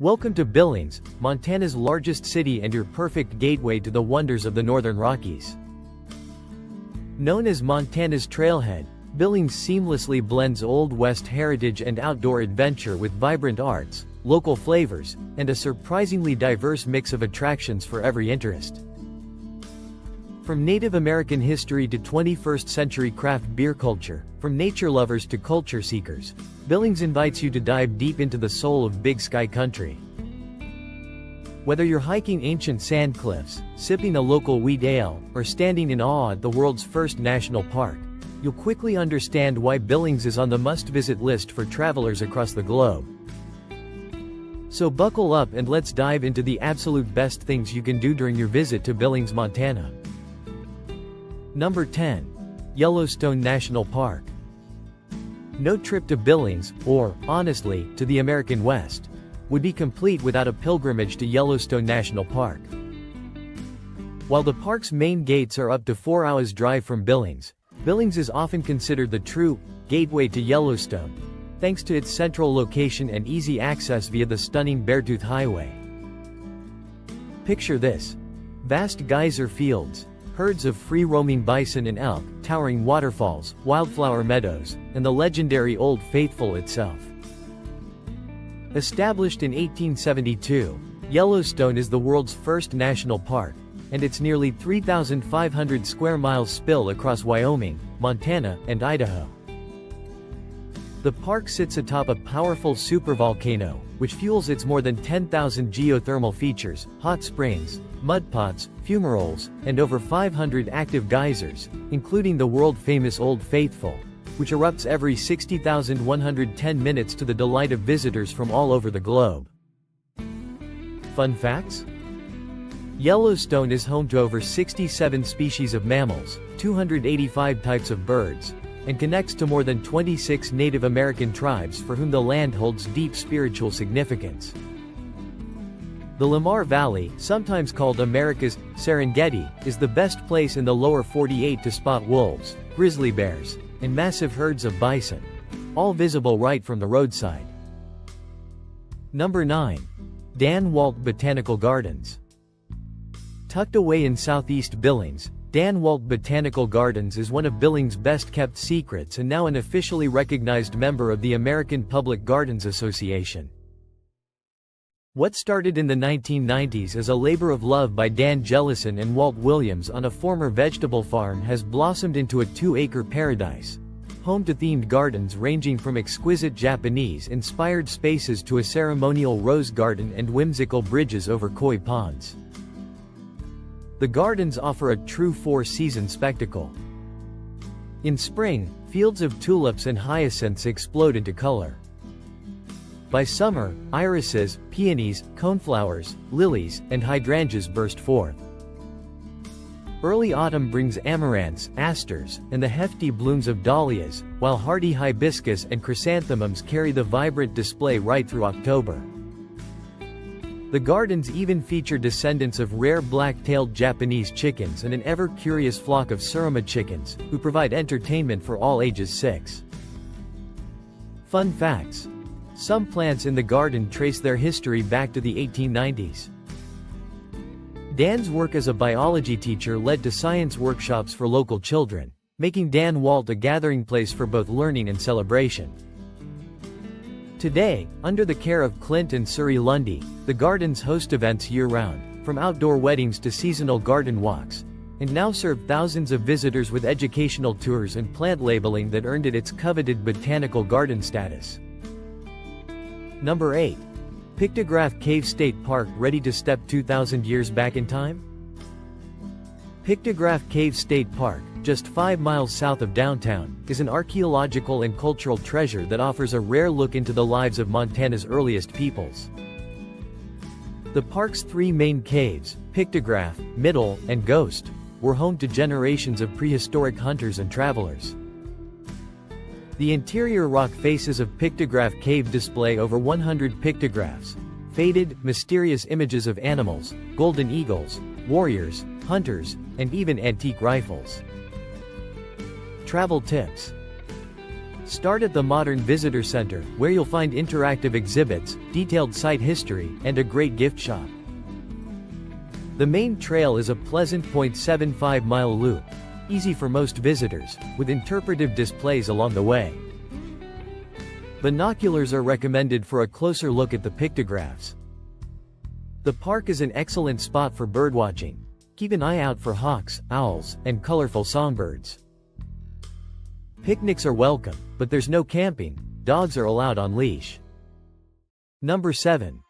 Welcome to Billings, Montana's largest city and your perfect gateway to the wonders of the Northern Rockies. Known as Montana's Trailhead, Billings seamlessly blends Old West heritage and outdoor adventure with vibrant arts, local flavors, and a surprisingly diverse mix of attractions for every interest. From Native American history to 21st century craft beer culture, from nature lovers to culture seekers, Billings invites you to dive deep into the soul of Big Sky country. Whether you're hiking ancient sand cliffs, sipping a local wheat ale, or standing in awe at the world's first national park, you'll quickly understand why Billings is on the must-visit list for travelers across the globe. So buckle up and let's dive into the absolute best things you can do during your visit to Billings, Montana. Number 10. Yellowstone National Park. No trip to Billings, or, honestly, to the American West, would be complete without a pilgrimage to Yellowstone National Park. While the park's main gates are up to 4 hours' drive from Billings, Billings is often considered the true gateway to Yellowstone, thanks to its central location and easy access via the stunning Beartooth Highway. Picture this: vast geyser fields, herds of free-roaming bison and elk, towering waterfalls, wildflower meadows, and the legendary Old Faithful itself. Established in 1872, Yellowstone is the world's first national park, and its nearly 3,500 square miles spill across Wyoming, Montana, and Idaho. The park sits atop a powerful supervolcano, which fuels its more than 10,000 geothermal features, hot springs, mud pots, fumaroles, and over 500 active geysers, including the world-famous Old Faithful, which erupts every 60,110 minutes to the delight of visitors from all over the globe. Fun facts? Yellowstone is home to over 67 species of mammals, 285 types of birds, and connects to more than 26 Native American tribes for whom the land holds deep spiritual significance. The Lamar Valley, sometimes called America's Serengeti, is the best place in the lower 48 to spot wolves, grizzly bears, and massive herds of bison, all visible right from the roadside. Number 9. DanWalt Botanical Gardens. Tucked away in southeast Billings, DanWalt Botanical Gardens is one of Billings' best-kept secrets and now an officially recognized member of the American Public Gardens Association. What started in the 1990s as a labor of love by Dan Jellison and Walt Williams on a former vegetable farm has blossomed into a 2-acre paradise, home to themed gardens ranging from exquisite Japanese-inspired spaces to a ceremonial rose garden and whimsical bridges over koi ponds. The gardens offer a true four-season spectacle. In spring, fields of tulips and hyacinths explode into color. By summer, irises, peonies, coneflowers, lilies, and hydrangeas burst forth. Early autumn brings amaranths, asters, and the hefty blooms of dahlias, while hardy hibiscus and chrysanthemums carry the vibrant display right through October. The gardens even feature descendants of rare black-tailed Japanese chickens and an ever-curious flock of Surima chickens, who provide entertainment for all ages 6. Fun facts: some plants in the garden trace their history back to the 1890s. Dan's work as a biology teacher led to science workshops for local children, making DanWalt a gathering place for both learning and celebration. Today, under the care of Clint and Suri Lundy, the gardens host events year-round, from outdoor weddings to seasonal garden walks, and now serve thousands of visitors with educational tours and plant labeling that earned it its coveted botanical garden status. Number 8. Pictograph Cave State Park. Ready to step 2,000 years back in time? Pictograph Cave State Park, just 5 miles south of downtown, is an archaeological and cultural treasure that offers a rare look into the lives of Montana's earliest peoples. The park's 3 main caves, Pictograph, Middle, and Ghost, were home to generations of prehistoric hunters and travelers. The interior rock faces of Pictograph Cave display over 100 pictographs, faded, mysterious images of animals, golden eagles, warriors, hunters, and even antique rifles. Travel tips: Start at the Modern Visitor Center, where you'll find interactive exhibits, detailed site history, and a great gift shop. The main trail is a pleasant 0.75-mile loop, easy for most visitors, with interpretive displays along the way. Binoculars are recommended for a closer look at the pictographs. The park is an excellent spot for birdwatching. Keep an eye out for hawks, owls, and colorful songbirds. Picnics are welcome, but there's no camping. Dogs are allowed on leash. Number 7.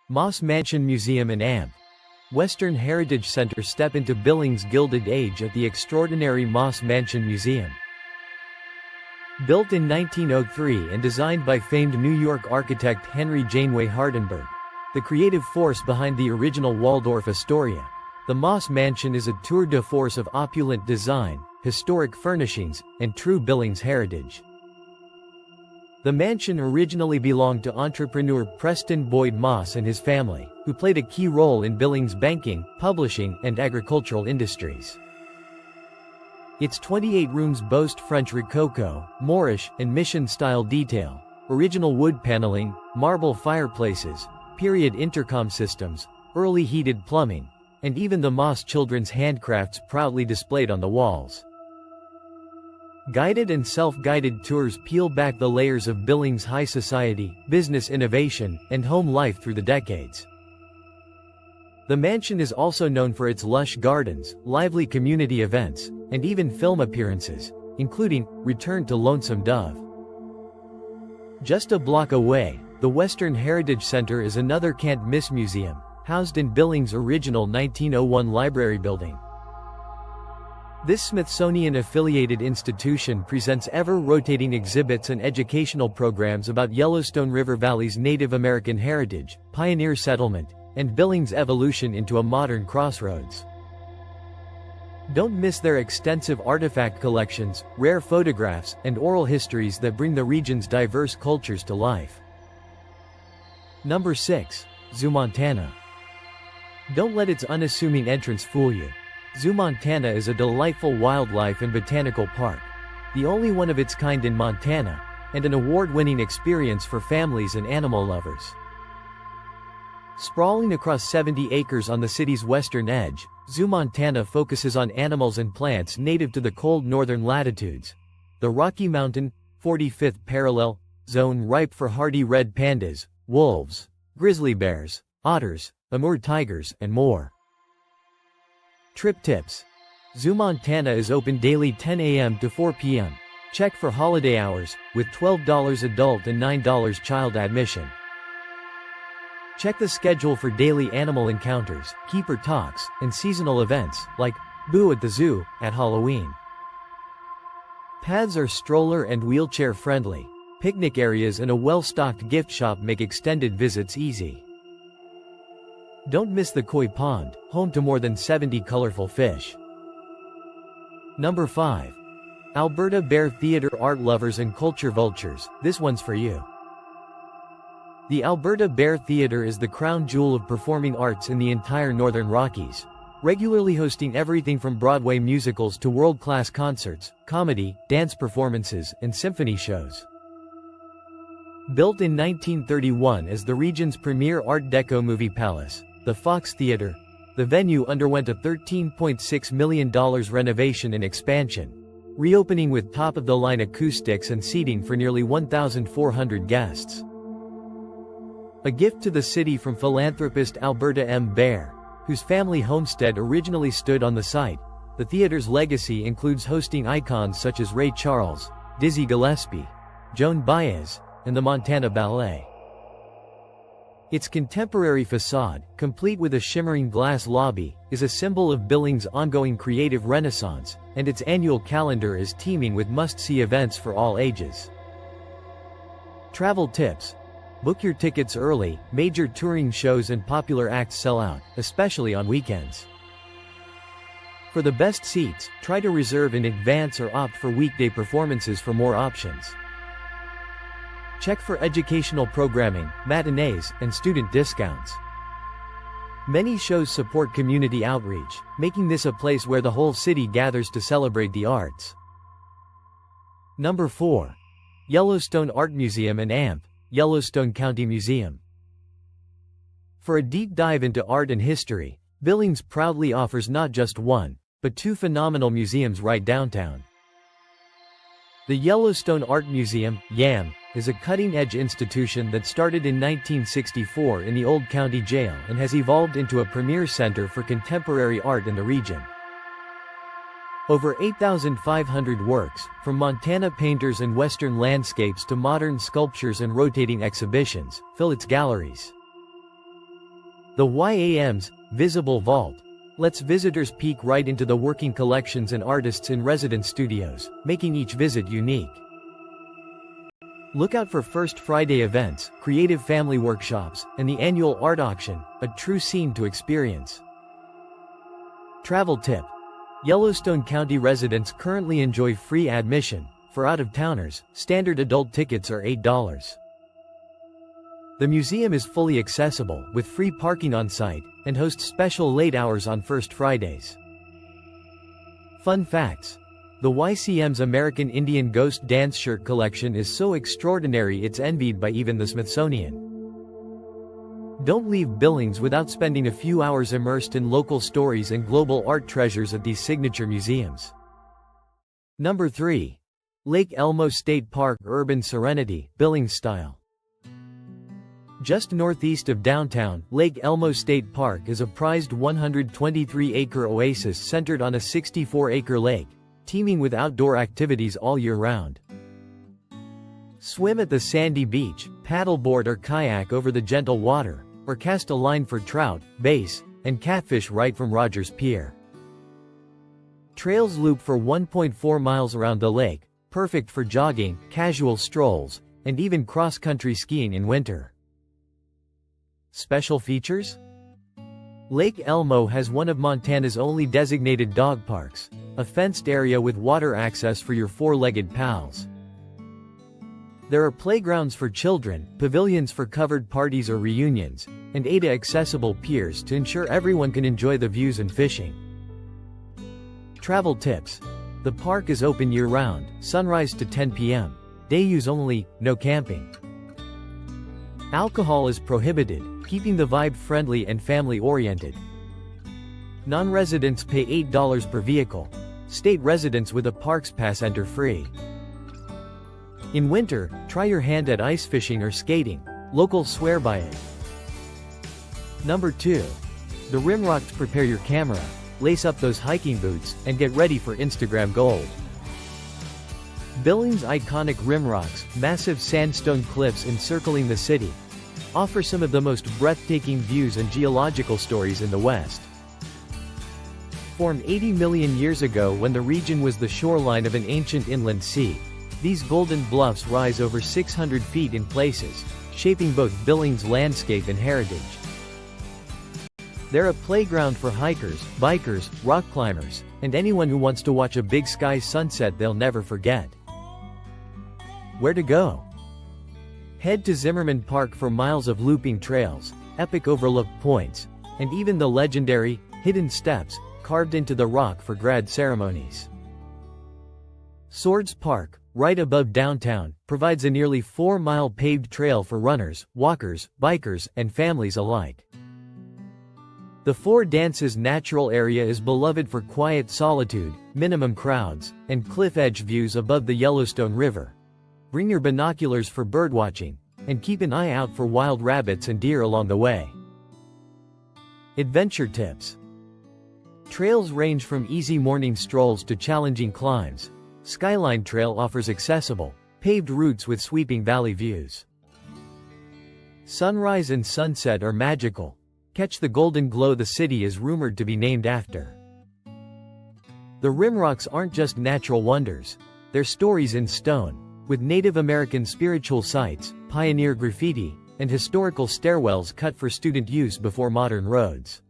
Moss Mansion Museum and AMP. Western Heritage Center. Step into Billings' Gilded Age at the extraordinary Moss Mansion Museum. Built in 1903 and designed by famed New York architect Henry Janeway Hardenberg, the creative force behind the original Waldorf Astoria, the Moss Mansion is a tour de force of opulent design, historic furnishings, and true Billings heritage. The mansion originally belonged to entrepreneur Preston Boyd Moss and his family, who played a key role in Billings' banking, publishing, and agricultural industries. Its 28 rooms boast French Rococo, Moorish, and Mission-style detail, original wood paneling, marble fireplaces, period intercom systems, early heated plumbing, and even the Moss children's handcrafts proudly displayed on the walls. Guided and self-guided tours peel back the layers of Billings' high society, business innovation, and home life through the decades. The mansion is also known for its lush gardens, lively community events, and even film appearances, including Return to Lonesome Dove. Just a block away, the Western Heritage Center is another can't-miss museum, housed in Billings' original 1901 library building. This Smithsonian-affiliated institution presents ever-rotating exhibits and educational programs about Yellowstone River Valley's Native American heritage, pioneer settlement, and Billings' evolution into a modern crossroads. Don't miss their extensive artifact collections, rare photographs, and oral histories that bring the region's diverse cultures to life. Number 6. ZooMontana. Don't let its unassuming entrance fool you. ZooMontana is a delightful wildlife and botanical park, the only one of its kind in Montana, and an award-winning experience for families and animal lovers. Sprawling across 70 acres on the city's western edge, ZooMontana focuses on animals and plants native to the cold northern latitudes, the Rocky Mountain, 45th parallel zone ripe for hardy red pandas, wolves, grizzly bears, otters, Amur tigers, and more. Trip tips. ZooMontana is open daily 10 a.m. to 4 p.m. Check for holiday hours, with $12 adult and $9 child admission. Check the schedule for daily animal encounters, keeper talks, and seasonal events, like Boo at the Zoo, at Halloween. Paths are stroller and wheelchair friendly. Picnic areas and a well-stocked gift shop make extended visits easy. Don't miss the Koi Pond, home to more than 70 colorful fish. Number 5. Alberta Bear Theatre. Art lovers and culture vultures, this one's for you. The Alberta Bear Theatre is the crown jewel of performing arts in the entire Northern Rockies, regularly hosting everything from Broadway musicals to world-class concerts, comedy, dance performances, and symphony shows. Built in 1931 as the region's premier Art Deco movie palace, the Fox Theater, the venue underwent a $13.6 million renovation and expansion, reopening with top-of-the-line acoustics and seating for nearly 1,400 guests. A gift to the city from philanthropist Alberta M. Bear, whose family homestead originally stood on the site, the theater's legacy includes hosting icons such as Ray Charles, Dizzy Gillespie, Joan Baez, and the Montana Ballet. Its contemporary facade, complete with a shimmering glass lobby, is a symbol of Billings' ongoing creative renaissance, and its annual calendar is teeming with must-see events for all ages. Travel tips. Book your tickets early. Major touring shows and popular acts sell out, especially on weekends. For the best seats, try to reserve in advance or opt for weekday performances for more options. Check for educational programming, matinees, and student discounts. Many shows support community outreach, making this a place where the whole city gathers to celebrate the arts. Number 4. Yellowstone Art Museum and Yellowstone County Museum. For a deep dive into art and history, Billings proudly offers not just one, but two phenomenal museums right downtown. The Yellowstone Art Museum, YAM, is a cutting-edge institution that started in 1964 in the old county jail and has evolved into a premier center for contemporary art in the region. Over 8,500 works, from Montana painters and western landscapes to modern sculptures and rotating exhibitions, fill its galleries. The YAM's Visible Vault lets visitors peek right into the working collections and artists in residence studios, making each visit unique. Look out for First Friday events, creative family workshops, and the annual art auction, a true scene to experience. Travel tip: Yellowstone County residents currently enjoy free admission. For out-of-towners, standard adult tickets are $8. The museum is fully accessible, with free parking on site, and hosts special late hours on First Fridays. Fun facts: the YCM's American Indian Ghost Dance shirt collection is so extraordinary it's envied by even the Smithsonian. Don't leave Billings without spending a few hours immersed in local stories and global art treasures at these signature museums. Number 3. Lake Elmo State Park. Urban serenity, Billings style. Just northeast of downtown, Lake Elmo State Park is a prized 123-acre oasis centered on a 64-acre lake, teeming with outdoor activities all year round. Swim at the sandy beach, paddleboard or kayak over the gentle water, or cast a line for trout, bass, and catfish right from Rogers Pier. Trails loop for 1.4 miles around the lake, perfect for jogging, casual strolls, and even cross-country skiing in winter. Special features? Lake Elmo has one of Montana's only designated dog parks, a fenced area with water access for your four-legged pals. There are playgrounds for children, pavilions for covered parties or reunions, and ADA-accessible piers to ensure everyone can enjoy the views and fishing. Travel tips: the park is open year-round, sunrise to 10 p.m. Day use only, no camping. Alcohol is prohibited, keeping the vibe friendly and family-oriented. Non-residents pay $8 per vehicle. State residents with a Parks Pass enter free. In winter, try your hand at ice fishing or skating. Locals swear by it. Number 2. The Rimrocks. Prepare your camera, lace up those hiking boots, and get ready for Instagram gold. Billings' iconic Rimrocks, massive sandstone cliffs encircling the city, offer some of the most breathtaking views and geological stories in the West. Formed 80 million years ago when the region was the shoreline of an ancient inland sea, these golden bluffs rise over 600 feet in places, shaping both Billings' landscape and heritage. They're a playground for hikers, bikers, rock climbers, and anyone who wants to watch a big sky sunset they'll never forget. Where to go? Head to Zimmerman Park for miles of looping trails, epic overlook points, and even the legendary, hidden steps, carved into the rock for grad ceremonies. Swords Park, right above downtown, provides a nearly 4-mile paved trail for runners, walkers, bikers, and families alike. The Four Dances natural area is beloved for quiet solitude, minimum crowds, and cliff-edge views above the Yellowstone River. Bring your binoculars for birdwatching, and keep an eye out for wild rabbits and deer along the way. Adventure tips. Trails range from easy morning strolls to challenging climbs. Skyline Trail offers accessible, paved routes with sweeping valley views. Sunrise and sunset are magical. Catch the golden glow the city is rumored to be named after. The Rimrocks aren't just natural wonders, they're stories in stone, with Native American spiritual sites, pioneer graffiti, and historical stairwells cut for student use before modern roads.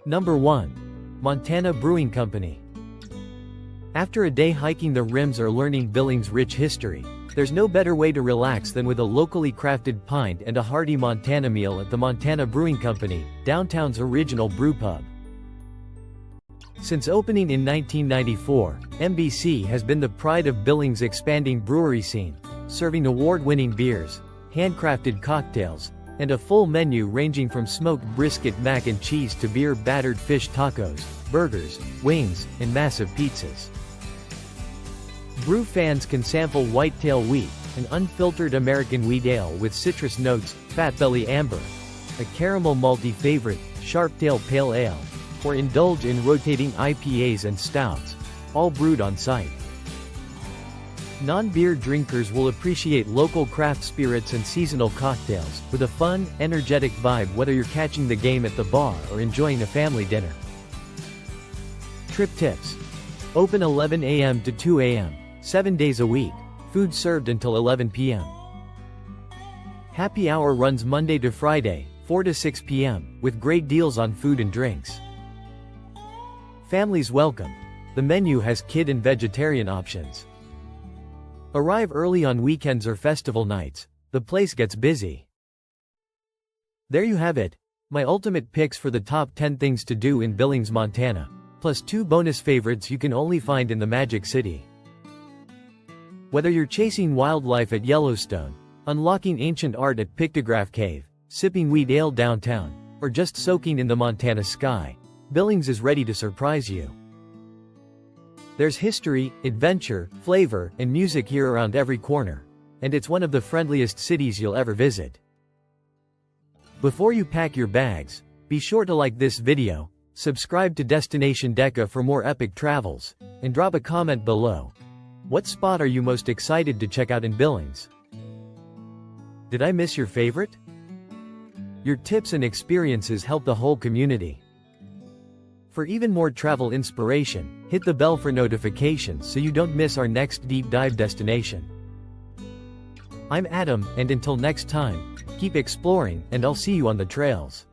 Number 1. Montana Brewing Company. After a day hiking the Rims or learning Billings' rich history, there's no better way to relax than with a locally crafted pint and a hearty Montana meal at the Montana Brewing Company, downtown's original brewpub. Since opening in 1994, MBC has been the pride of Billings' expanding brewery scene, serving award-winning beers, handcrafted cocktails, and a full menu ranging from smoked brisket mac and cheese to beer-battered fish tacos, burgers, wings, and massive pizzas. Brew fans can sample Whitetail Wheat, an unfiltered American wheat ale with citrus notes, Fatbelly Amber, a caramel malty favorite, Sharptail Pale Ale, or indulge in rotating IPAs and stouts, all brewed on site. Non-beer drinkers will appreciate local craft spirits and seasonal cocktails, with a fun, energetic vibe whether you're catching the game at the bar or enjoying a family dinner. Trip tips. Open 11 a.m. to 2 a.m., 7 days a week, food served until 11 p.m. Happy hour runs Monday to Friday, 4 to 6 p.m., with great deals on food and drinks. Families welcome. The menu has kid and vegetarian options. Arrive early on weekends or festival nights. The place gets busy. There you have it. My ultimate picks for the top 10 things to do in Billings, Montana, plus 2 bonus favorites you can only find in the Magic City. Whether you're chasing wildlife at Yellowstone, unlocking ancient art at Pictograph Cave, sipping wheat ale downtown, or just soaking in the Montana sky, Billings is ready to surprise you. There's history, adventure, flavor, and music here around every corner, and it's one of the friendliest cities you'll ever visit. Before you pack your bags, be sure to like this video, subscribe to Destination Deca for more epic travels, and drop a comment below. What spot are you most excited to check out in Billings? Did I miss your favorite? Your tips and experiences help the whole community. For even more travel inspiration, hit the bell for notifications so you don't miss our next deep dive destination. I'm Adam, and until next time, keep exploring, and I'll see you on the trails.